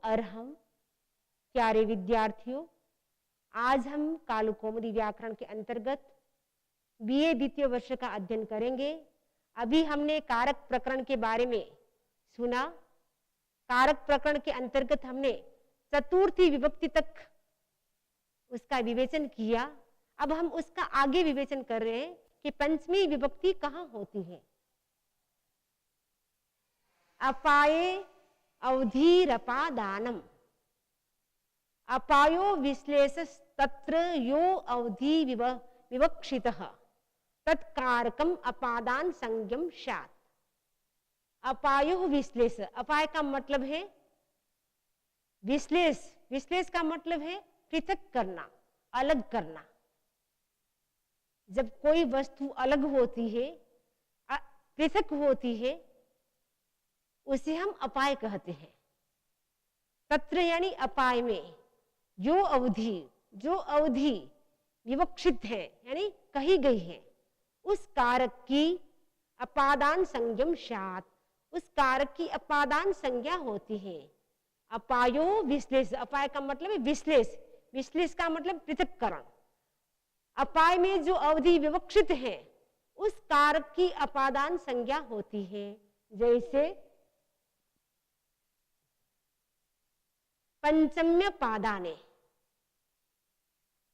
अर्हम। प्यारे विद्यार्थियों, आज हम कालकौमुदी व्याकरण के अंतर्गत बीए द्वितीय वर्ष का अध्ययन करेंगे। अभी हमने कारक प्रकरण के बारे में सुना। कारक प्रकरण के अंतर्गत हमने चतुर्थी विभक्ति तक उसका विवेचन किया। अब हम उसका आगे विवेचन कर रहे हैं कि पंचमी विभक्ति कहाँ होती है। अपाये अवधिरपादानम। अपायो विश्लेषस तत्र यो अवधि विवक्षितः तत्कारकम अपादान संज्ञम स्यात्। अपायो विश्लेष, अपाय का मतलब है विश्लेष, विश्लेष का मतलब है पृथक करना, अलग करना। जब कोई वस्तु अलग होती है, पृथक होती है, उसे हम अपाय कहते हैं। तत्र यानी अपाय में, जो अवधि विवक्षित है यानी कही गई है, उस कारक की अपादान संज्ञम स्यात्, उस कारक की अपादान संज्ञा होती है। अपायो विश्लेष, अपाय का मतलब है विश्लेष, विश्लेष का मतलब पृथक्करण। अपाय में जो अवधि विवक्षित है, उस कारक की अपादान संज्ञा होती है। जैसे पंचम्य पादाने,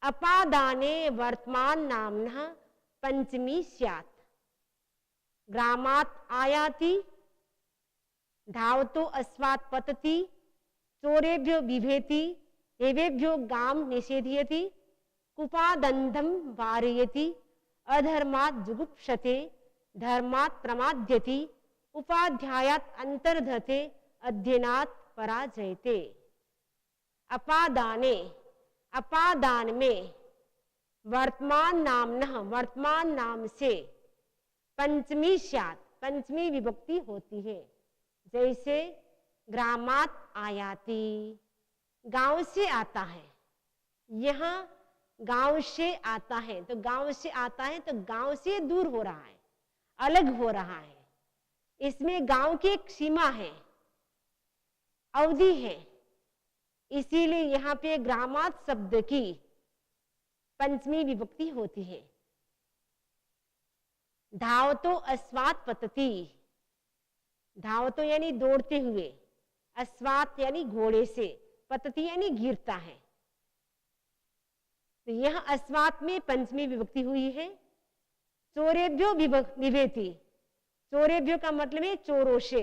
अपादाने वर्तमान नाम्नः पंचमी स्यात्। ग्रामात् आयाति, धावतो अस्वात् पतति, चोरेभ्यो बिभेति, एवेभ्यो गाम निषेधयति, कुपादंधम वारयति, अधर्मात् जुगुप्सते, धर्मात् प्रमाद्यति, उपाध्यायात् अंतर्धते, अध्ययनात् पराजयते। अपादाने, अपादान में, वर्तमान नाम्नः, वर्तमान नाम से, पंचमी स्यात्, पंचमी विभक्ति होती है। जैसे ग्रामात् आयाति, गांव से आता है। यहाँ गांव से आता है, तो गांव से आता है तो गांव से दूर हो रहा है, अलग हो रहा है। इसमें गांव की एक सीमा है, अवधि है, इसीलिए यहाँ पे ग्रामात् शब्द की पंचमी विभक्ति होती है। धावतो अस्वात् पतति, धावतो यानी दौड़ते हुए, अस्वात् यानी घोड़े से, पतति यानी गिरता है। तो यह अस्वात् में पंचमी विभक्ति हुई है। चोरेभ्यो बिभेति, चोरेभ्यो का मतलब है चोरों से,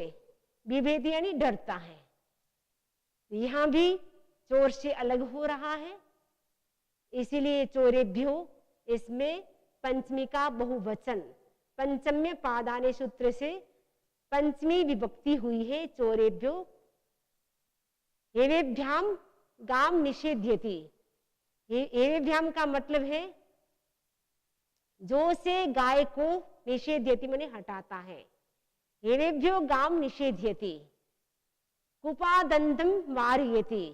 बिभेति यानी डरता है। यहां भी चोर से अलग हो रहा है, इसीलिए चोरेभ्यो, इसमें पंचमी का बहुवचन, पंचम्य पादाने सूत्र से पंचमी विभक्ति हुई है। चोरेभ्यो। एवेभ्याम गाम निषेध्यति, एवेभ्याम का मतलब है जो से गाय को निषेध्यति माने हटाता है। एवेभ्यो गाम निषेध्यति, कुपादंधम वारयति,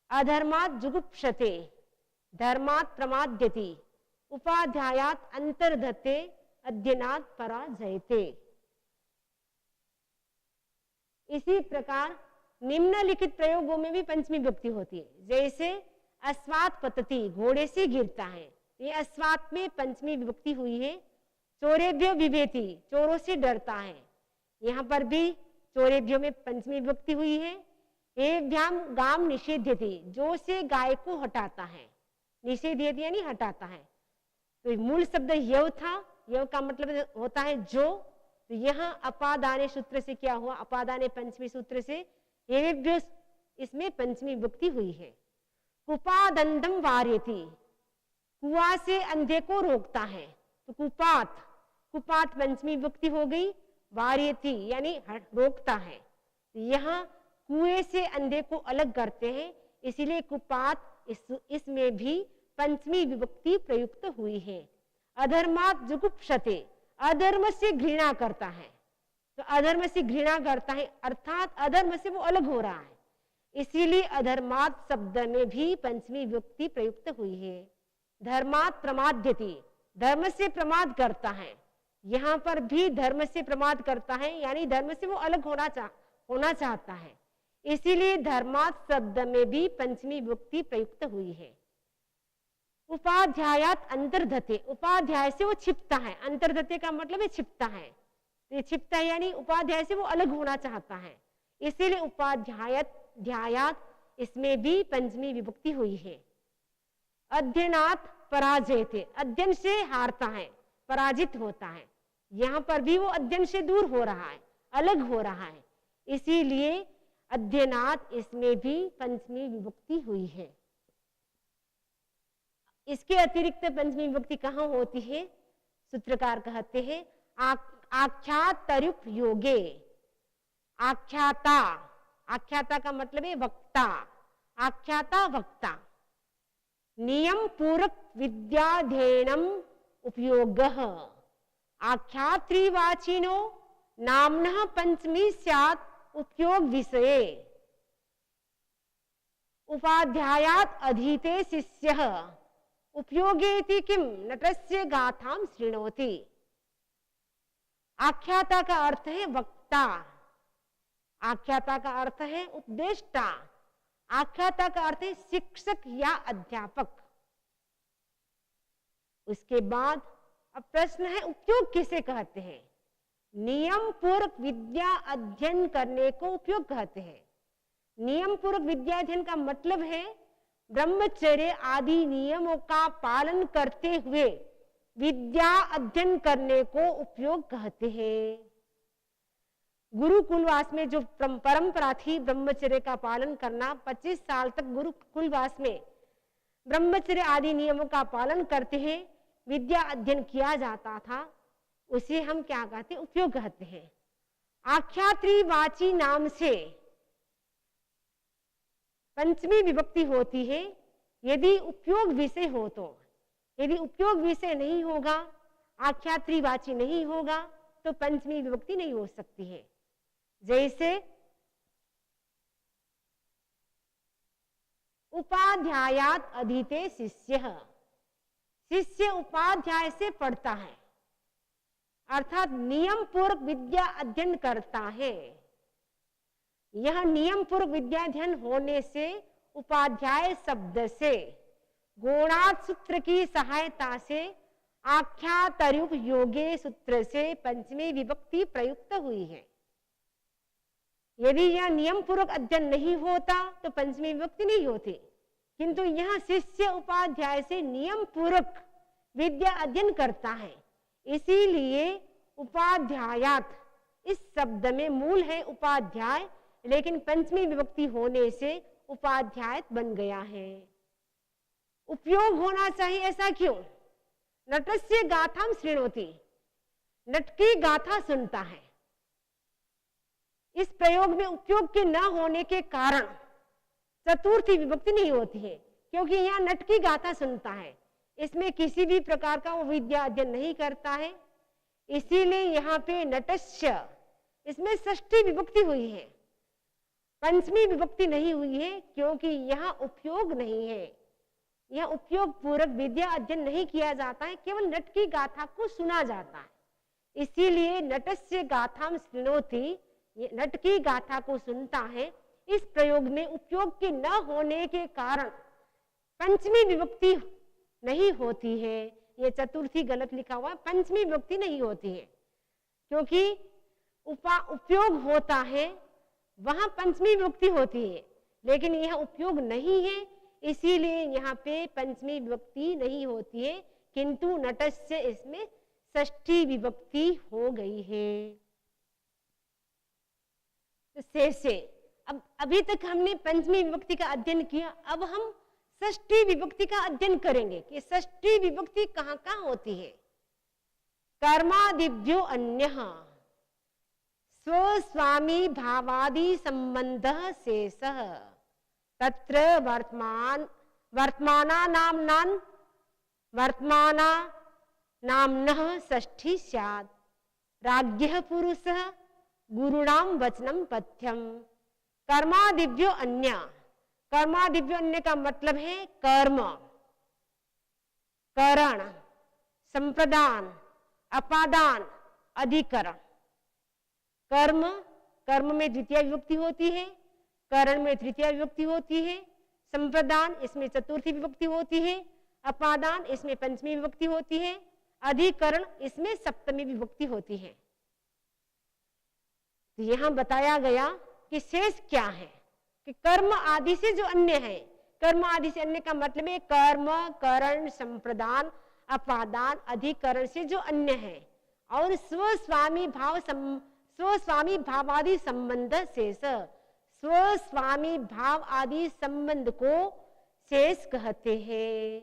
अधर्मात् जुगुप्सते, धर्मात् प्रमाद्यति, उपाध्यायात् अंतर्धते, अध्ययनात् पराजयते। इसी प्रकार निम्नलिखित प्रयोगों में भी पंचमी विभक्ति होती है। जैसे अस्वात् पतति, घोड़े से गिरता है, ये अस्वात् में पंचमी विभक्ति हुई है। चोरेभ्यो बिभेति, चोरों से डरता है, यहाँ पर भी चोरेभ्यो में पंचमी विभक्ति हुई है। एभ्याम गाम निषेध्यति, जो से गाय को हटाता है, निषेध्यति यानी हटाता है। तो मूल शब्द यव था, यव का मतलब होता है जो। तो यहाँ अपादाने सूत्र से क्या हुआ, अपादाने पंचमी सूत्र से एवेभ्यो, इसमें पंचमी विभक्ति हुई है। कुपादंधम वारयति, कुआं से अंधे को रोकता है, तो कुपात, कुपात पंचमी विभक्ति हो गई। वारयति यानी रोकता है, यहाँ कुएं से अंधे को अलग करते हैं, इसीलिए कुपात, इसमें भी पंचमी विभक्ति प्रयुक्त हुई है। अधर्मात् जुगुप्सते, अधर्म से घृणा करता है, तो अधर्म से घृणा करता है अर्थात अधर्म से वो अलग हो रहा है, इसीलिए अधर्मात् शब्द में भी पंचमी विभक्ति प्रयुक्त हुई है। धर्मात् प्रमाद्यति, धर्म से प्रमाद करता है, यहाँ पर भी धर्म से प्रमाद करता है, यानी धर्म से वो अलग होना चाहता है, इसीलिए धर्मात् शब्द में भी पंचमी विभक्ति प्रयुक्त हुई है। उपाध्यायात अंतर्धते, उपाध्याय से वो छिपता है, अंतर्धते का मतलब है छिपता है, ये छिपता है यानी उपाध्याय से वो अलग होना चाहता है, इसीलिए उपाध्यायत ध्यायात इसमें भी पंचमी विभक्ति हुई है। अध्ययनात् पराजयते, अध्ययन से हारता है, पराजित होता है, यहां पर भी वो अध्ययन से दूर हो रहा है, अलग हो रहा है, इसीलिए अध्ययनात् इसमें भी पंचमी विभक्ति हुई है। इसके अतिरिक्त पंचमी विभक्ति कहाँ होती है? सूत्रकार कहते हैं आख्यातरुप योगे, आख्याता, आख्याता का मतलब है वक्ता, आख्याता वक्ता, नियम पूरक विद्याध्ययनम उपयोगः, आख्यात्रिवाचिनो नाम्नः पंचमी स्यात् उपयोग विषये, उपाध्यायात् अधीते शिष्यः उपयोगेति किम नटस्य गाथाम शृणोति। आख्याता का अर्थ है वक्ता, आख्याता का अर्थ है उपदेष्टा, आख्याता का अर्थ है शिक्षक या अध्यापक। उसके बाद अब प्रश्न है उपयोग किसे कहते हैं? नियम पूर्वक विद्या अध्ययन करने को उपयोग कहते हैं। नियम पूर्वक विद्या अध्ययन का मतलब है ब्रह्मचर्य आदि नियमों का पालन करते हुए विद्या अध्ययन करने को उपयोग कहते हैं। गुरुकुलवास में जो परंपरा थी ब्रह्मचर्य का पालन करना, 25 साल तक गुरुकुलवास में ब्रह्मचर्य आदि नियमों का पालन करते हैं विद्या अध्ययन किया जाता था, उसे हम क्या कहते हैं? उपयोग कहते हैं। आख्यात्रिवाची नाम से पंचमी विभक्ति होती है यदि उपयोग विषय हो तो, यदि उपयोग विषय नहीं होगा, आख्यात्रिवाची नहीं होगा तो पंचमी विभक्ति नहीं हो सकती है। जैसे उपाध्यायात अधीते शिष्यः, शिष्य उपाध्याय से पढ़ता है अर्थात नियम पूर्वक विद्या अध्ययन करता है। यह नियम पूर्वक विद्याध्ययन होने से उपाध्याय शब्द से गोणात् सूत्र की सहायता से आख्यातरुप योगे सूत्र से पंचमी विभक्ति प्रयुक्त हुई है। यदि यह नियम पूर्वक अध्ययन नहीं होता तो पंचमी विभक्ति नहीं होती, किंतु यह शिष्य उपाध्याय से नियम पूर्वक विद्या अध्ययन करता है, इसीलिए उपाध्यायात इस शब्द में मूल है उपाध्याय, लेकिन पंचमी विभक्ति होने से उपाध्याय बन गया है। उपयोग होना चाहिए, ऐसा क्यों? नटस्य गाथाम शृणोति, नट की गाथा सुनता है। इस प्रयोग में उपयोग के न होने के कारण चतुर्थी विभक्ति नहीं होती है, क्योंकि यहाँ नट की गाथा सुनता है, इसमें किसी भी प्रकार का वो विद्या अध्ययन नहीं करता है, इसीलिए यहाँ पे नटस्य इसमें षष्ठी विभक्ति हुई है, पंचमी विभक्ति नहीं हुई है, क्योंकि यहाँ उपयोग नहीं है। यह उपयोग पूर्वक विद्या अध्ययन नहीं किया जाता है, केवल नट की गाथा को सुना जाता है, इसीलिए नटस्य गाथाम शृणोति, नट की गाथा को सुनता है। इस प्रयोग में उपयोग के न होने के कारण पंचमी विभक्ति नहीं होती है। ये चतुर्थी गलत लिखा हुआ, पंचमी विभक्ति नहीं होती है, क्योंकि उपयोग होता है वहां पंचमी विभक्ति होती है, लेकिन यह उपयोग नहीं है, इसीलिए यहाँ पे पंचमी विभक्ति नहीं होती है, किंतु नटस्य इसमें षष्ठी विभक्ति हो गई है। तो शेषे, अब अभी तक हमने पंचमी विभक्ति का अध्ययन किया, अब हम षष्ठी विभक्ति का अध्ययन करेंगे कि षष्ठी विभक्ति कहाँ कहाँ होती है। कर्मादिभ्यो अन्यः स्वस्वामी भावादि संबंधः शेषः तत्र वर्तमाना नाम्नः षष्ठी स्यात्। राज्ञः पुरुषः गुरुणाम वचनम पथ्यम। कर्मादिभ्यो अन्य, कर्मादिभ्यो अन्य का मतलब है कर्म, करण, संप्रदान, अपादान, अधिकरण। कर्म, कर्म में द्वितीय विभक्ति होती है, करण में तृतीया विभक्ति होती है, संप्रदान इसमें चतुर्थी विभक्ति होती है, अपादान इसमें पंचमी विभक्ति होती है, अधिकरण इसमें सप्तमी विभक्ति होती है। तो यहां बताया गया कि शेष क्या है कि कर्म आदि से जो अन्य है, कर्म आदि से अन्य का मतलब है कर्म, करण, संप्रदान, अपादान, अधिकरण से जो अन्य है, और स्वस्वामी भावादि संबंध शेष, स्वस्वामी भाव आदि संबंध को शेष कहते हैं।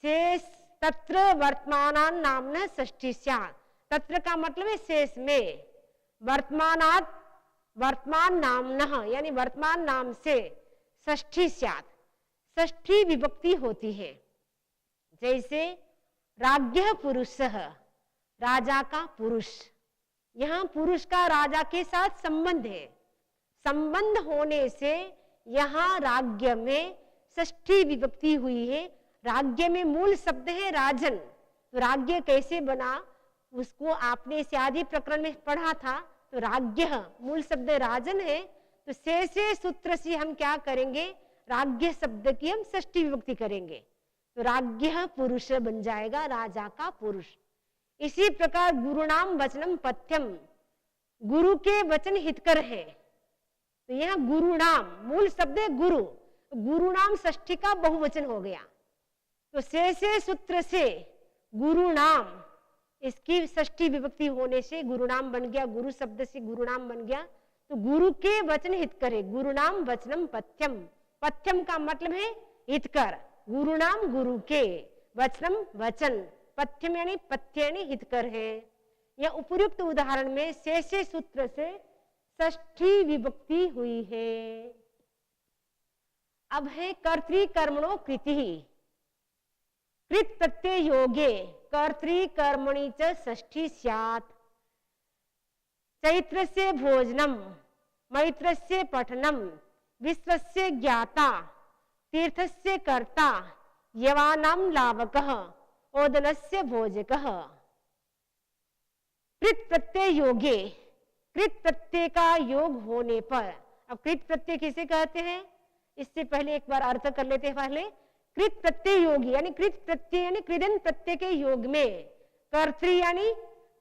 शेष तत्र वर्तमानान नामना षष्ठी स्यात्, तत्र का मतलब है शेष में, वर्तमानात् वर्तमान नामना यानी वर्तमान नाम से षष्ठी स्यात्, षष्ठी विभक्ति होती है। जैसे राज्ञः पुरुषः, राजा का पुरुष, यहाँ पुरुष का राजा के साथ संबंध है, संबंध होने से यहाँ राज्ञ में षष्ठी विभक्ति हुई है। राज्ञ में मूल शब्द है राजन, तो राज्ञ कैसे बना उसको आपने इस आदि प्रकरण में पढ़ा था। तो राज्ञ मूल शब्द राजन है, तो से सूत्र से हम क्या करेंगे, राज्ञ शब्द की हम षष्ठी विभक्ति करेंगे, तो राज्ञः पुरुष बन जाएगा, राजा का पुरुष। इसी प्रकार गुरुनाम वचनम पथ्यम, गुरु के वचन हितकर है, तो यहाँ गुरुनाम मूल शब्द है गुरु, गुरुनाम षष्ठी का बहुवचन हो गया, तो से सूत्र से गुरुनाम इसकी षष्ठी विभक्ति होने से गुरुनाम बन गया, गुरु शब्द से गुरुनाम बन गया। तो गुरु के वचन हितकर है, गुरुनाम वचनम पथ्यम, पथ्यम का मतलब है हितकर, गुरुनाम गुरु के, वचनम वचन, पथ्यम यानी पथ्य यानी हितकर है। यह उपयुक्त उदाहरण में से सूत्र से षष्ठी विभक्ति हुई है। अब है कर्तृकर्मणो कृति, कृत प्रत्यय योगे कर्तृकर्मणि च षष्ठी स्यात्। चैत्रस्य भोजनम, मैत्रस्य पठनम, विश्वस्य ज्ञाता, तीर्थस्य कर्ता, यवानां लावकः, ओदनस्य भोजकः। कृत प्रत्यय योगे, कृत प्रत्यय का योग होने पर, अब कृत प्रत्यय किसे कहते हैं इससे पहले एक बार अर्थ कर लेते हैं। पहले कृत प्रत्यय योगी यानी कृत प्रत्यय यानी कृदंत प्रत्यय के योग में कर्तृ यानी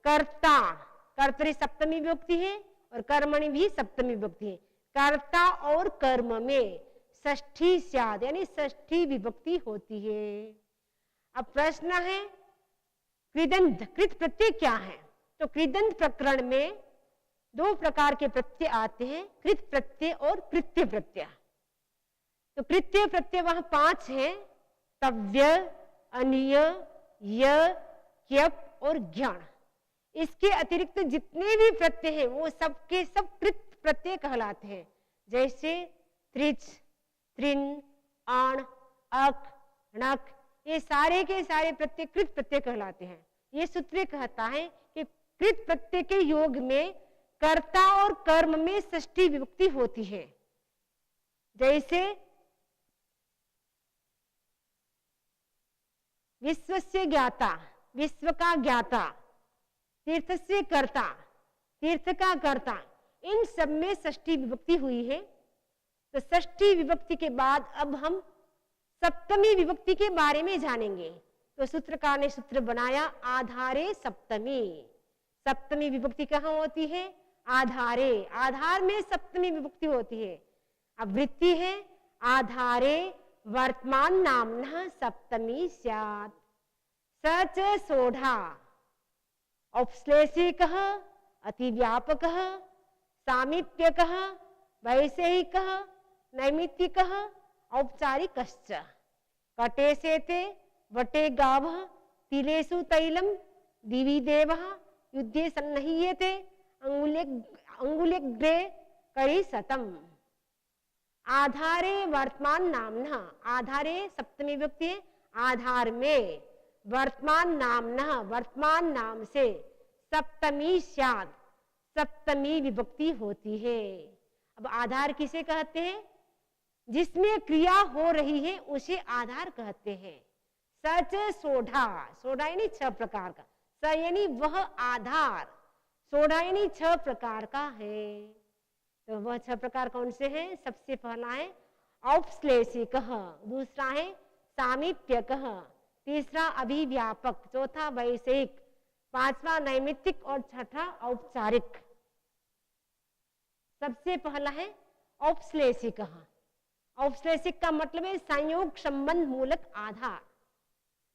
कर्ता, कर्तृ सप्तमी विभक्ति है और कर्मणि भी सप्तमी विभक्ति है, कर्ता और कर्म में षष्ठी स्यात् यानी षष्ठी विभक्ति होती है। अब प्रश्न है कृदंत, कृत प्रत्यय क्या है, तो कृदंत प्रकरण में दो प्रकार के प्रत्यय आते हैं, कृत प्रत्यय और कृत्य प्रत्यय। तो कृत्य प्रत्यय वहां 5 है, तव्य, अनिय, य, क्यप और ज्ञान। इसके अतिरिक्त जितने भी प्रत्यय हैं वो सबके सब कृत प्रत्यय कहलाते हैं, जैसे त्रिच, त्रिन, आण, अक, णक, ये सारे के सारे प्रत्यय कृत प्रत्यय कहलाते हैं। ये सूत्र कहता है कि कृत प्रत्यय के योग में कर्ता और कर्म में षष्ठी विभक्ति होती है। जैसे विश्वस्य ज्ञाता, विश्व का ज्ञाता, तीर्थस्य कर्ता, तीर्थ का कर्ता, इन सब में षष्ठी विभक्ति हुई है। तो षष्ठी विभक्ति के बाद अब हम सप्तमी विभक्ति के बारे में जानेंगे। तो सूत्रकार ने सूत्र बनाया आधारे सप्तमी, सप्तमी विभक्ति कहाँ होती है, आधारे, आधार में सप्तमी विभक्ति होती है। अब वृत्ति है आधारे वर्तमान नामना सप्तमी स्यात्। सच सोढ़ा औपश्लेषिकः, अतिव्यापकः, सामीप्यकः, वैषयिकः, नैमित्तिकः, औपचारिकश्च। कटे सेते वटे गावः, तिलेषु तैलं दिवि देवः, युद्धे सन्नह्यते अंगुल्यग्रे करी शतम्। आधारे वर्तमान नामना, आधारे सप्तमी विभक्ति है, आधार में वर्तमान नामना, वर्तमान नाम से सप्तमी स्यात्, सप्तमी विभक्ति होती है। अब आधार किसे कहते हैं, जिसमें क्रिया हो रही है उसे आधार कहते हैं। सच सोढ़ा, सोढ़ा यानी 6 प्रकार का, स यानी वह आधार, सोढ़ा यानी 6 प्रकार का है। तो वह 6 प्रकार कौन से हैं? सबसे पहला है औपश्लेषिकः, दूसरा है सामीप्यकः, तीसरा अभिव्यापक, चौथा वैषयिक, पांचवा नैमित्तिक और छठा औपचारिक। सबसे पहला है औपश्लेषिकः। औपश्लेषिक का मतलब है संयोग संबंध मूलक आधार,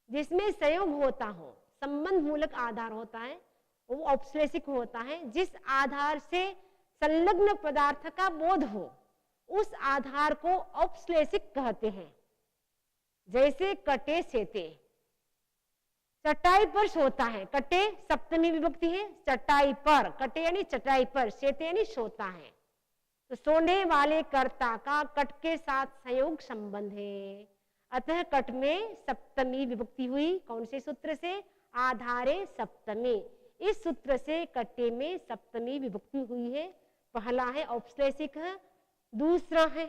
जिसमें संयोग होता हो, संबंध मूलक आधार होता है, वो औपश्लेषिक होता है। जिस आधार से संलग्न पदार्थ का बोध हो, उस आधार को औपश्लेषिक कहते हैं। जैसे कटे सेते, चटाई पर सोता है, कटे सप्तमी विभक्ति है, चटाई पर, कटे यानी चटाई पर, सेते यानी सोता है। तो सोने वाले कर्ता का कट के साथ संयोग संबंध है, अतः कट में सप्तमी विभक्ति हुई। कौन से सूत्र से? आधारे सप्तमी। इस सूत्र से कटे में सप्तमी विभक्ति हुई है। पहला है औपश्लेषिक, दूसरा है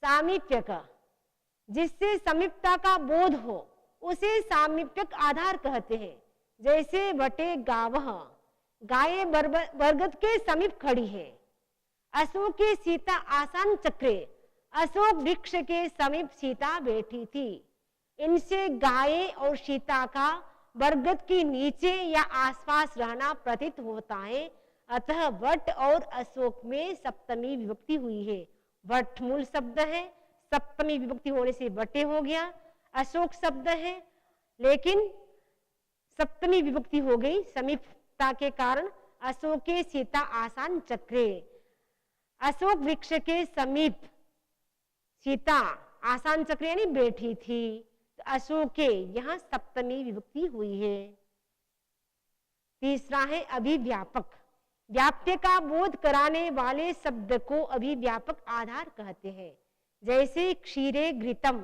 सामीप्यक, जिससे समीपता का बोध हो, उसे सामीप्यक आधार कहते हैं। जैसे बटे गावः, गाये बरगद के समीप खड़ी है। अशोक की सीता आसान चक्रे, अशोक वृक्ष के समीप सीता बैठी थी। इनसे गाये और सीता का बरगद के नीचे या आसपास रहना प्रतीत होता है, अतः वट और अशोक में सप्तमी विभक्ति हुई है। वट मूल शब्द है, सप्तमी विभक्ति होने से वटे हो गया। अशोक शब्द है, लेकिन सप्तमी विभक्ति हो गई समीपता के कारण। अशोक के सीता आसान चक्रे, अशोक वृक्ष के समीप सीता आसान चक्र यानी बैठी थी। तो अशोक के यहाँ सप्तमी विभक्ति हुई है। तीसरा है अभिव्यापक, व्याप्य का बोध कराने वाले शब्द को अभिव्यापक आधार कहते हैं। जैसे क्षीरे घृतम,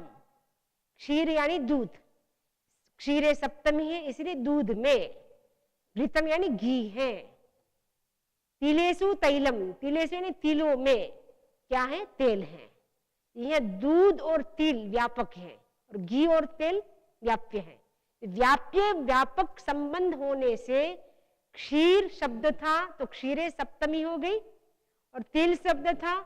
क्षीर यानी दूध, क्षीरे सप्तमी है इसलिए दूध में, घृतम यानी घी है। तिलेसु तैलम, तिलेसु यानी तिलों में क्या है? तेल है। यह दूध और तिल व्यापक है और घी और तेल व्याप्य है। व्याप्य व्यापक संबंध होने से क्षीर शब्द था तो क्षीरे सप्तमी हो गई, और तिल शब्द था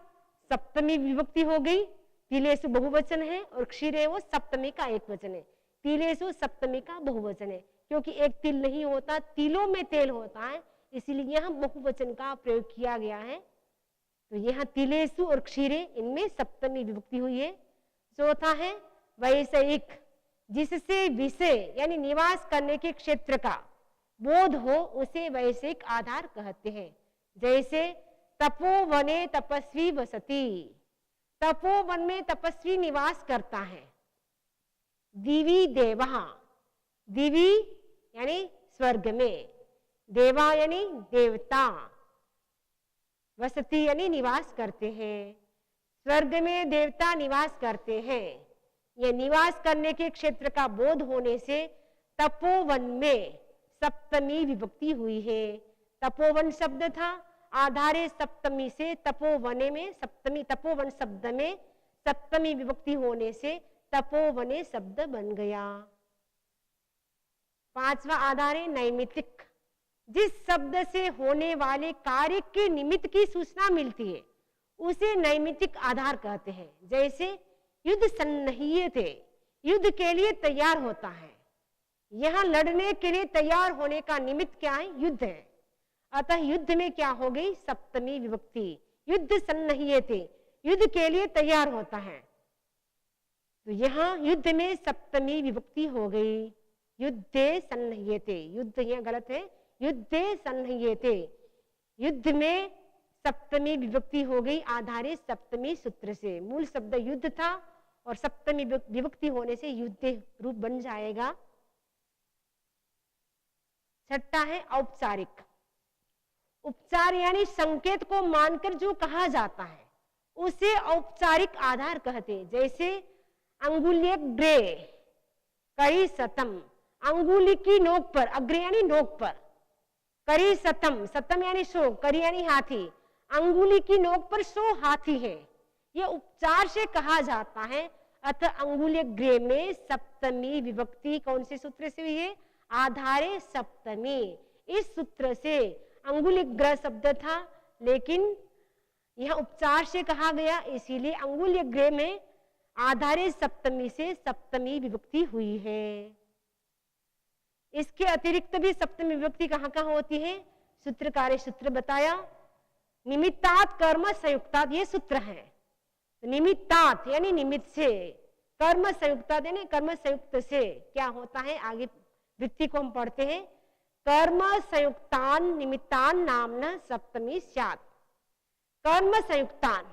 सप्तमी विभक्ति हो गई। तिलेसु बहुवचन है और क्षीरे वो सप्तमी का एक वचन है। तिलेसु सप्तमी का बहुवचन है, क्योंकि एक तिल नहीं होता, तिलों में तेल होता है, इसीलिए यहाँ बहुवचन का प्रयोग किया गया है। तो यहाँ तिलेसु और क्षीरे इनमें सप्तमी विभक्ति हुई है। चौथा है वैषयिक, जिससे विषय यानी निवास करने के क्षेत्र का बोध हो, उसे वैषयिक आधार कहते हैं। जैसे तपोवने तपस्वी वसति, तपोवन में तपस्वी निवास करता है। दिवी देवा, दिवी यानी स्वर्ग में, देवा यानी देवता, वसति यानी निवास करते हैं। स्वर्ग में देवता निवास करते हैं। यह निवास करने के क्षेत्र का बोध होने से तपोवन में सप्तमी विभक्ति हुई है। तपोवन शब्द था, आधारे सप्तमी से तपोवने में सप्तमी, तपोवन शब्द में सप्तमी विभक्ति होने से तपोवने शब्द बन गया। पांचवा आधार है नैमित्तिक, जिस शब्द से होने वाले कार्य के निमित्त की सूचना मिलती है उसे नैमित्तिक आधार कहते हैं। जैसे युद्ध सन्निहिते, युद्ध के लिए तैयार होता है। यहाँ लड़ने के लिए तैयार होने का निमित्त क्या है? युद्ध है। अतः युद्ध में क्या हो गई? सप्तमी विभक्ति। युद्ध सन्निहिते, युद्ध के लिए तैयार होता है, तो यहाँ युद्ध में सप्तमी विभक्ति हो गई। युद्धे सन्निहिते, युद्ध यहाँ गलत है, युद्धे सन्निहिते, युद्ध में सप्तमी विभक्ति हो गई आधारे सप्तमी सूत्र से। मूल शब्द युद्ध था और सप्तमी विभक्ति होने से युद्ध रूप बन जाएगा। छठा है औपचारिक, उपचार यानी संकेत को मानकर जो कहा जाता है उसे औपचारिक आधार कहते हैं। जैसे अंगुल्यग्रे करी सतम, अंगुली की नोक पर, अग्रे यानी नोक पर, करी सतम, सतम यानी 100, करी यानी हाथी, अंगुली की नोक पर 100 हाथी है। यह उपचार से कहा जाता है। अतः अंगुल्यग्रे में सप्तमी विभक्ति कौन से सूत्र से हुई है? आधारे सप्तमी। इस सूत्र से अंगुलिग्र शब्द था, लेकिन यह उपचार से कहा गया, इसीलिए अंगुलिग्र में आधारित सप्तमी से सप्तमी विभक्ति हुई है। इसके अतिरिक्त भी सप्तमी विभक्ति कहाँ कहाँ होती है? सूत्रकार सूत्र बताया, निमित्तात् कर्म संयुक्तात्, ये सूत्र है। निमित्तात् यानी निमित्त से, कर्म संयुक्तात् यानी कर्म संयुक्त से क्या होता है, आगे वृत्ति को हम पढ़ते हैं। कर्म संयुक्तान निमित्तान नामना सप्तमी स्यात्। कर्म संयुक्तान,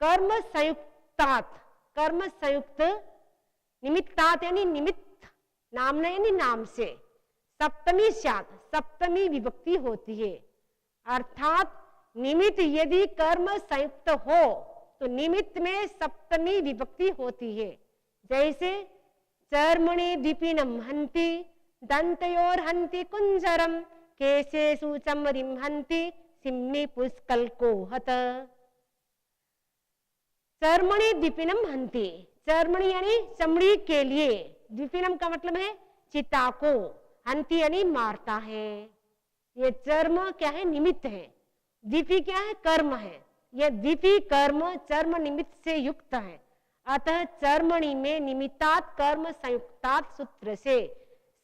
कर्म संयुक्तात्, कर्म संयुक्त, निमित्तात् यानी निमित्त, नामना यानी नाम से, सप्तमी स्यात्, सप्तमी विभक्ति होती है। अर्थात निमित्त यदि कर्म संयुक्त हो तो निमित्त में सप्तमी विभक्ति होती है। जैसे चर्मणि विपिनम हन्ति, दंतयोर हन्ति कुंजरम, केशेषु चमरिम हन्ति, सिम्नि पुष्कल्को हत। चर्मणि विपिनम हन्ति, चर्मणि यानी चमड़ी के लिए, विपिनम का मतलब है चिता को, हन्ति यानी मारता है। ये चर्म क्या है? निमित्त है। द्विपी क्या है? कर्म है। यह द्विपी कर्म चर्म निमित्त से युक्त है। अतः चर्मणि में निमित्तात् कर्म संयुक्तात् सूत्र से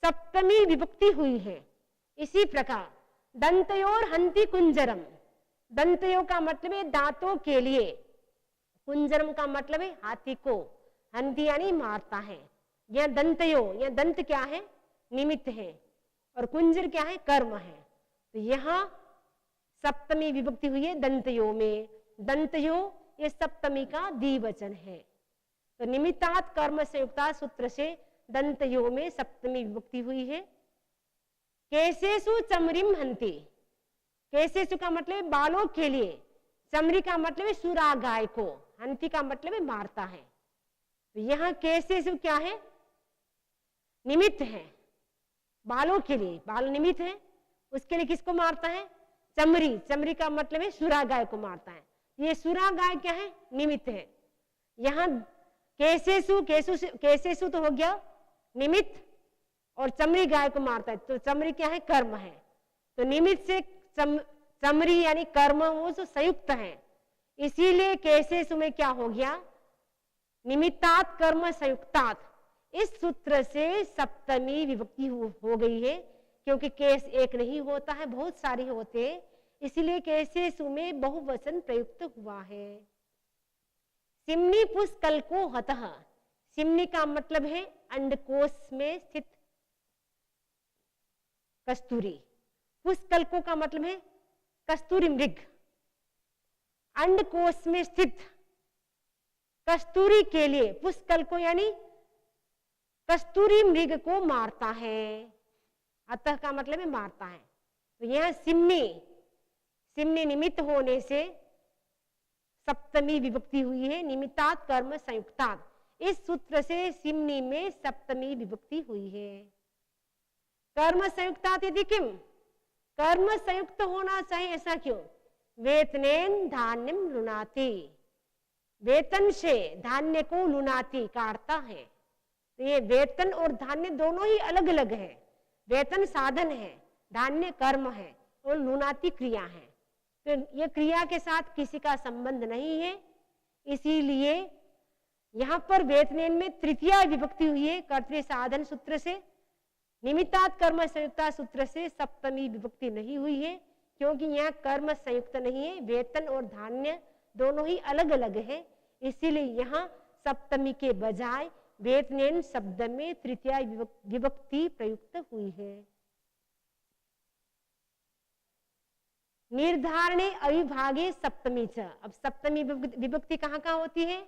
सप्तमी विभक्ति हुई है। इसी प्रकार दंतयोर हन्ति कुंजरम, दंतयों का मतलब है दांतों के लिए, कुंजरम का मतलब है हाथी को, हन्ति यानी मारता है। यह दंतयो, यह दंत क्या है? निमित्त है, और कुंजर क्या है? कर्म है। तो यहाँ सप्तमी विभक्ति हुई है दंतयो में। दंतयो ये सप्तमी का द्विवचन है। तो निमित्तात् कर्म संयुक्ता सूत्र से दंतयो में सप्तमी विभक्ति हुई है। केशेषु चमरिम हन्ति, केशेषु का मतलब है बालों के लिए, चमरी का मतलब है सुरा गाय को, हन्ति का मतलब है मारता है। तो यहाँ केशेषु क्या है? निमित्त है, बालों के लिए, बाल निमित्त है, उसके लिए किसको मारता है? चमरी, चमरी का मतलब है सुरा गाय को मारता है। ये सुरा गाय क्या है? निमित्त है। यहाँ केशेषु, केशेषु तो हो गया निमित्त, और चमरी गाय को मारता है, तो चमरी क्या है? कर्म है। तो निमित्त से चमरी यानी कर्म वो जो संयुक्त है, इसीलिए केशेषु में क्या हो गया? निमित्तात् कर्म संयुक्तात्। इस सूत्र से सप्तमी विभक्ति हो गई है, क्योंकि केस एक नहीं होता है, बहुत सारे होते हैं, इसलिए केशेषु में बहुवचन प्रयुक्त हुआ है। सिम्नि पुष्कल्को हतः, सिम्नि का मतलब है अंडकोश में स्थित कस्तूरी, पुष्कल्को का मतलब है कस्तूरी मृग। अंडकोश में स्थित कस्तूरी के लिए पुष्कल्को यानी कस्तूरी मृग को मारता है। अतः का मतलब है मारता है। तो यह सिम्नि, सिम्नि निमित्त होने से सप्तमी विभक्ति हुई है, निमित्तात् कर्म संयुक्तात्। इस सूत्र से सिम्नि में सप्तमी विभक्ति हुई है। कर्म संयुक्तात् यदि किम, कर्म संयुक्त होना चाहिए, ऐसा क्यों? वेतनेन धान्यम लुनाति, वेतन से धान्य को लुनाति काटता है। तो ये वेतन और धान्य दोनों ही अलग अलग है। वेतन साधन है, धान्य कर्म है, और लुनाति क्रिया है। तो ये क्रिया के साथ किसी का संबंध नहीं है, इसीलिए यहाँ पर वेतनेन में तृतीया विभक्ति हुई है कर्तृ साधन सूत्र से। निमित्तात् कर्म संयुक्ता सूत्र से सप्तमी विभक्ति नहीं हुई है, क्योंकि यहाँ कर्म संयुक्त नहीं है, वेतन और धान्य दोनों ही अलग अलग है, इसीलिए यहाँ सप्तमी के बजाय वेतनेन शब्द में तृतीया विभक्ति प्रयुक्त हुई है। निर्धारणे अविभागे सप्तमी च। अब सप्तमी विभक्ति कहाँ कहाँ होती है?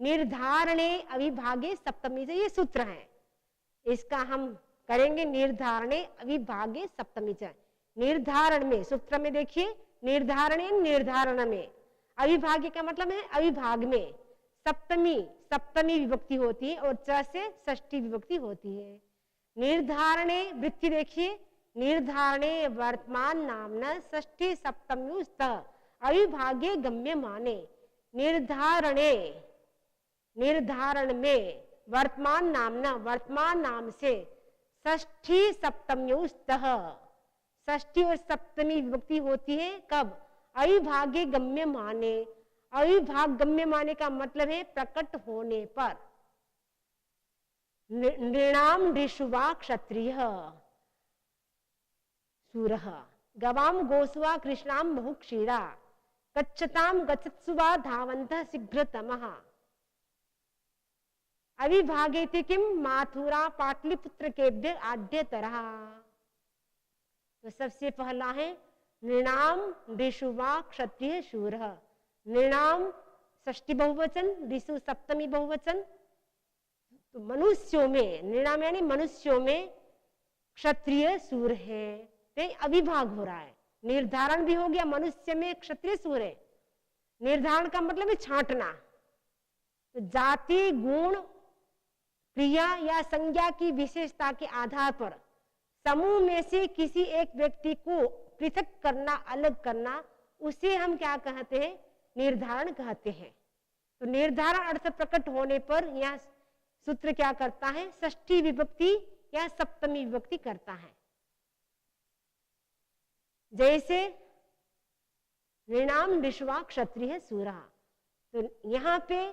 निर्धारणे अविभागे सप्तमी च, ये सूत्र है, इसका हम करेंगे निर्धारणे अविभागे सप्तमी च। निर्धारण में, सूत्र में देखिए, निर्धारणे निर्धारण में, अविभागे का मतलब है अविभाग में, सप्तमी, सप्तमी विभक्ति होती है, और च से षष्ठी विभक्ति होती है। निर्धारणे वृत्ति देखिए, निर्धारणे वर्तमान नामना षष्ठी सप्तम्युस्त अविभागे गम्य माने। निर्धारणे, निर्धारण में, वर्तमान नामना, वर्तमान नाम से, षष्ठी सप्तम्युस्त, षष्ठी और सप्तमी विभक्ति होती है कब? अविभागे गम्य माने। अविभाग गम्य माने का मतलब है प्रकट होने पर। नृणाम नृषुवा क्षत्रिय सूरः, गवाम गोसुवा कृष्णाम बहुक्षीरा, गच्छताम गच्छत्सुवा धावन्तः शीघ्रतमः। अविभागेति किम? माथुरा पाटलिपुत्र केभ्य आद्यतरः। तो सबसे पहला है नृणाम नृषुवा क्षत्रिय शूरः। नृणाम षष्ठी बहुवचन, ऋषु सप्तमी बहुवचन। तो मनुष्यों में, नृणाम यानी मनुष्यों में क्षत्रिय सूर है। तो अविभाग हो रहा है, निर्धारण भी हो गया, मनुष्य में क्षत्रिय सूर है। निर्धारण का मतलब है छांटना। तो जाति, गुण, क्रिया या संज्ञा की विशेषता के आधार पर समूह में से किसी एक व्यक्ति को पृथक करना, अलग करना, उसे हम क्या कहते हैं? निर्धारण कहते हैं। तो निर्धारण अर्थ प्रकट होने पर यह सूत्र क्या करता है? षष्ठी विभक्ति या सप्तमी विभक्ति करता है। जैसे नृणाम नृषुवा क्षत्रिय सूरा। तो यहाँ पे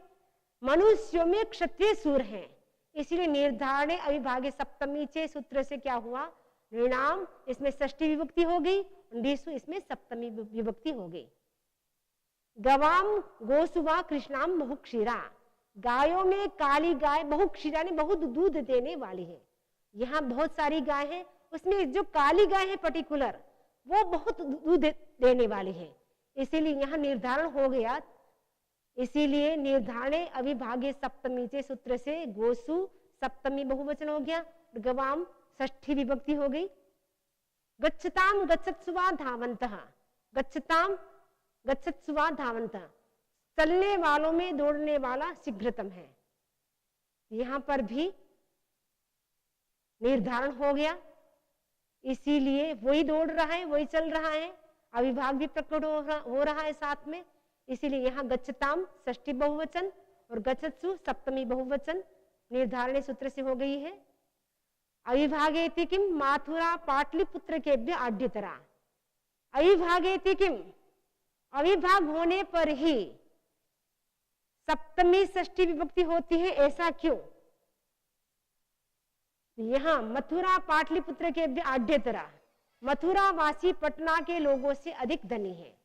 मनुष्यों में क्षत्रिय सूर हैं, इसलिए निर्धारण अविभागे सप्तमी चे सूत्र से क्या हुआ? नृणाम इसमें षष्ठी विभक्ति हो गई, नृषु इसमें सप्तमी विभक्ति हो गई। गवाम गोसुवा कृष्णाम बहुक्षीरा। गायों में काली गाय बहुक्षीरा ने बहुत दूध देने वाली है। यहाँ बहुत सारी गाय है, उसमें जो काली गाय है पर्टिकुलर वो बहुत दूध देने वाली है, इसीलिए यहाँ निर्धारण हो गया। इसीलिए निर्धारण अविभागे सप्तमी से सूत्र से गोसु सप्तमी बहुवचन हो गया, गवाम षष्ठी विभक्ति हो गई। गच्छताम गच्छत्सुवा धावन्तः। गच्छताम गच्छत्सुवा धावन्तः, चलने वालों में दौड़ने वाला शीघ्रतम है। यहाँ पर भी निर्धारण हो गया, इसीलिए वही दौड़ रहा है, वही चल रहा है। अविभाग भी प्रकट हो रहा है साथ में, इसीलिए यहाँ गच्छताम षष्ठी बहुवचन और गच्छत्सु सप्तमी बहुवचन निर्धारण सूत्र से हो गई है। अविभागेति किम? माथुरा पाटलिपुत्र केभ्य आद्यतरा। अविभागेति किम? अविभाग होने पर ही सप्तमी षष्ठी विभक्ति होती है, ऐसा क्यों? यहाँ मथुरा पाटलिपुत्र केभ्य आद्यतरा, मथुरा वासी पटना के लोगों से अधिक धनी है।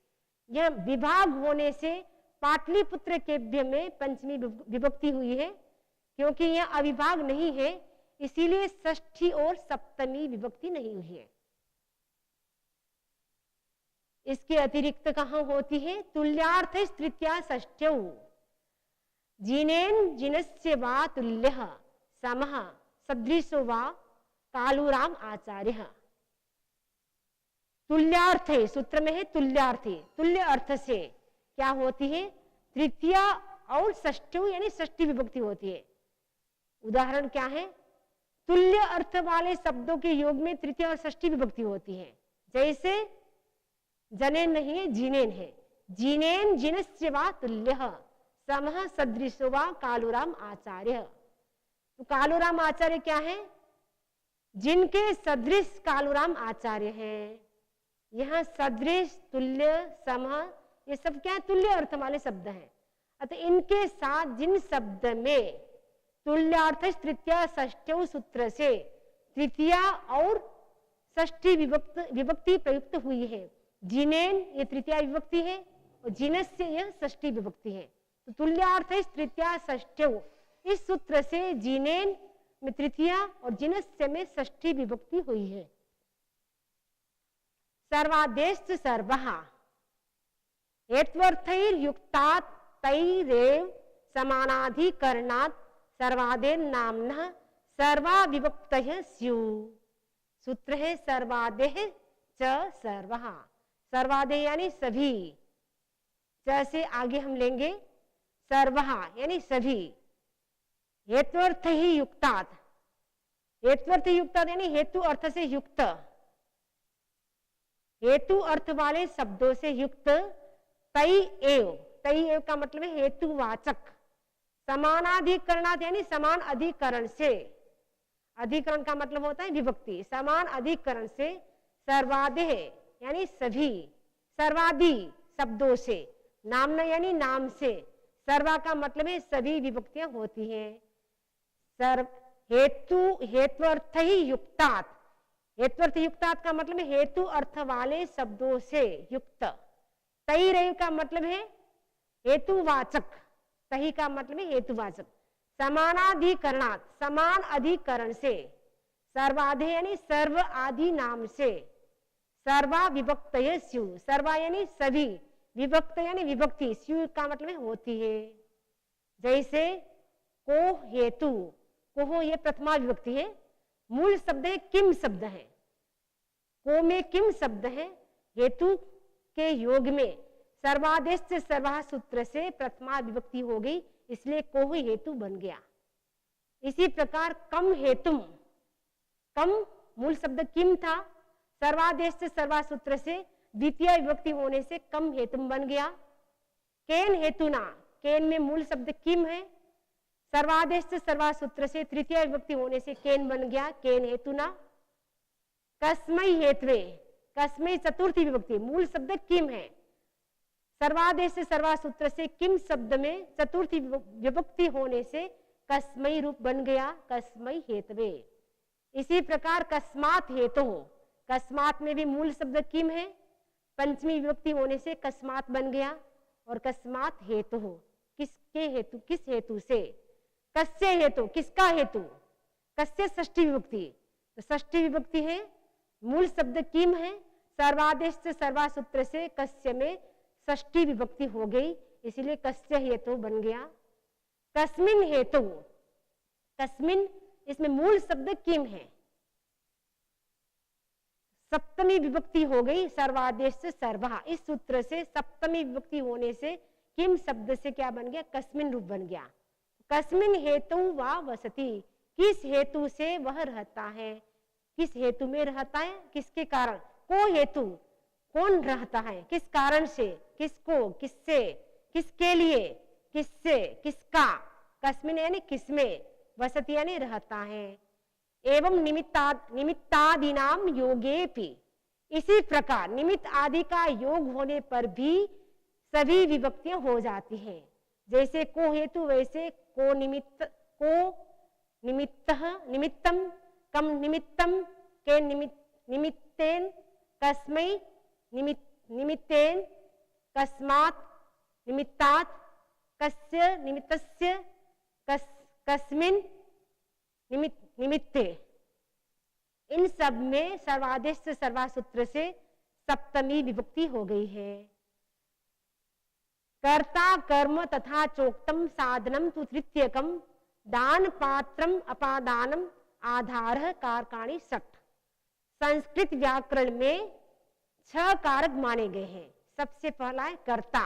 यह विभाग होने से पाटलिपुत्र केभ्य में पंचमी विभक्ति हुई है, क्योंकि यह अविभाग नहीं है, इसीलिए षष्ठी और सप्तमी विभक्ति नहीं हुई है। इसके अतिरिक्त कहाँ होती है? तुल्यार्थ तृतीया षष्ठ्यौ जिनेन जिनस्य वा तुल्यः समः सदृशो वा कालूराम आचार्य। तुल्यार्थ सूत्र में है तुल्यार्थी, तुल्य अर्थ से क्या होती है? तृतीया और षष्ठी यानी षष्ठी विभक्ति होती है। उदाहरण क्या है? तुल्य अर्थ वाले शब्दों के योग में तृतीया और षष्ठी विभक्ति होती है। जैसे जनेन नहीं है, जिनेन है। जिनेन जिनस्य वा तुल्यः समः सदृशो वा कालूराम आचार्य। तो कालूराम आचार्य क्या है? जिनके सदृश कालूराम आचार्य हैं। यहाँ सदृश, तुल्य, समः ये सब क्या है? तुल्य अर्थ वाले शब्द हैं। अतः इनके साथ जिन शब्द में तुल्यार्थ तृतीया षष्ठ्यौ सूत्र से तृतीया और षष्ठी विभक्ति प्रयुक्त हुई है, जिनेन ये तृतीया विभक्ति है और जिनस्य यह षष्ठी विभक्ति है। तो तुल्यार्थ तृतीया षष्ठ्यौ इस सूत्र से जिनेन में तृतीया और जिनस्य में षष्ठी विभक्ति हुई है। सर्वादेश सर्वः एत्वर्थैर्युक्तात् तैरेव समानाधिकरणात् सर्वादेन नाम्नः सर्वा विभक्तयः स्युः। सूत्र है सर्वादेह च सर्वः। सर्वादेह यानी सभी, च से आगे हम लेंगे सर्वः यानी सभी। हेत्वर्थ ही युक्तात्, हेत्वर्थ युक्तात् यानी हेतु अर्थ से युक्त, हेतु अर्थ वाले शब्दों से युक्त। तई एव, तई एव का मतलब है हेतुवाचक। समानाधिकरणात् यानी समान अधिकरण से, अधिकरण का मतलब होता है विभक्ति। समान अधिकरण से सर्वादेह यानी सभी, सर्वादि शब्दों से, नामना यानी नाम से, सर्वा का मतलब है सभी विभक्तियां होती हैं। सर्व हेतु हेत्वर्थ ही युक्तात्, हेत्वर्थ युक्तात् का मतलब है हेतु अर्थ वाले शब्दों से युक्त। तैरेव का मतलब है हेतुवाचक, तही का मतलब है हेतुवाचक। समानाधिकरणात्, समान अधिकरण से, सर्वाधे यानी सर्व आदि नाम से, सर्वा विभक्तय स्यु, सर्वा यानी सभी, विभक्त यानी विभक्ति, स्यु का मतलब है होती है। जैसे को हेतु, को ये प्रथमा विभक्ति है, मूल शब्द है किम शब्द है, को में किम शब्द है, हेतु के योग में सर्वादेश से सर्वा सूत्र से प्रथमा विभक्ति हो गई, इसलिए को हेतु बन गया। इसी प्रकार कम हेतुम, कम मूल शब्द किम था, सर्वादेश से सर्वा सूत्र से द्वितीय विभक्ति होने से कम हेतुम बन गया। केन हेतुना, केन में मूल शब्द किम है, सर्वादेश से सर्वा सूत्र से तृतीय विभक्ति होने से केन बन गया, केन हेतुना। कस्मै हेतवे, कस्मै चतुर्थी विभक्ति, मूल शब्द किम है, सर्वादेश से सर्वा सूत्र से किम शब्द में चतुर्थी विभक्ति होने से कस्मै रूप बन गया, कस्मै हेतवे। इसी प्रकार कस्मात हेतु, कस्मात में भी मूल शब्द किम है, पंचमी विभक्ति होने से कस्मात बन गया, और कस्मात हेतु, किसके हेतु, किस हेतु से, कस्य हेतु, किसका हेतु, कस्य षष्ठी विभक्ति, तो षष्ठी विभक्ति है, मूल शब्द किम है, सर्वादेश से सर्वा सूत्र से कस्य में षष्ठी विभक्ति हो गई, इसलिए कस्य हेतु बन गया। कस्मिन हेतु, कस्मिन इसमें मूल शब्द किम है, सप्तमी विभक्ति हो गई, सर्वादेश से सर्वा, इस सूत्र से सप्तमी विभक्ति होने से किम शब्द से क्या बन गया, कस्मिन रूप बन गया। कस्मिन हेतु वा वसति, किस हेतु से वह रहता है, किस हेतु में रहता है, किसके कारण, को हेतु, कौन रहता है, किस कारण से, किसको, किससे, किसके लिए, किससे, किसका, कस्मिन यानी किसमें, वसति यानी रहता है। एवं निमित्तादिनाम योगेपि, इसी प्रकार निमित्त आदि का योग होने पर भी सभी विभक्तियां हो जाती हैं। जैसे को हेतु वैसे को निमित्त, को निमित्तः, निमित्तम, कम निमित्तम, के निमित्तेन, कस्मै निमित्तेन, कस्मात् निमित्तात्, कस्य निमित्तस्य, कस्मिन् निमित्ते, इन सब में सर्वादेश से सर्वा सूत्र से सप्तमी विभक्ति हो गई है। कर्ता कर्म तथा चोक्तम साधनम तु तृतीयकम, दान पात्रम अपादानम आधार कारकाणि षट। संस्कृत व्याकरण में 6 कारक माने गए हैं। सबसे पहला है कर्ता,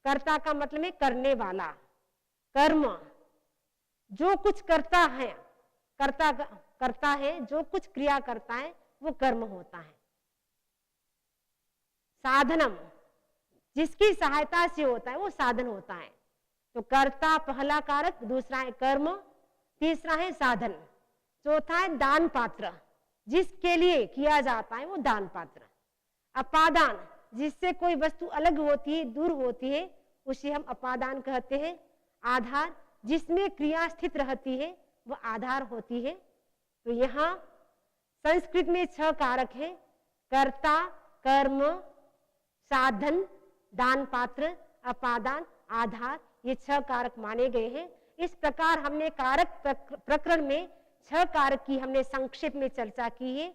कर्ता का मतलब है करने वाला, कर्म जो कुछ करता है, करता है, जो कुछ क्रिया करता है वो कर्म होता है। साधनम, जिसकी सहायता से होता है वो साधन होता है। तो कर्ता पहला कारक, दूसरा है कर्म, तीसरा है साधन, चौथा है दान पात्र, जिसके लिए किया जाता है वो दान पात्र। अपादान, जिससे कोई वस्तु अलग होती है, दूर होती है, उसे हम अपादान कहते हैं। आधार, जिसमें क्रिया स्थित रहती है वो आधार होती है। तो यहाँ संस्कृत में 6 कारक है, कर्ता, कर्म, साधन, दान पात्र, अपादान, आधार, ये 6 कारक माने गए हैं। इस प्रकार हमने कारक प्रकरण में 6 कारक की हमने संक्षेप में चर्चा की है,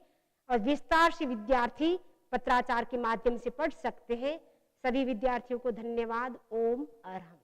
और विस्तार से विद्यार्थी पत्राचार के माध्यम से पढ़ सकते हैं। सभी विद्यार्थियों को धन्यवाद। ओम अरहम।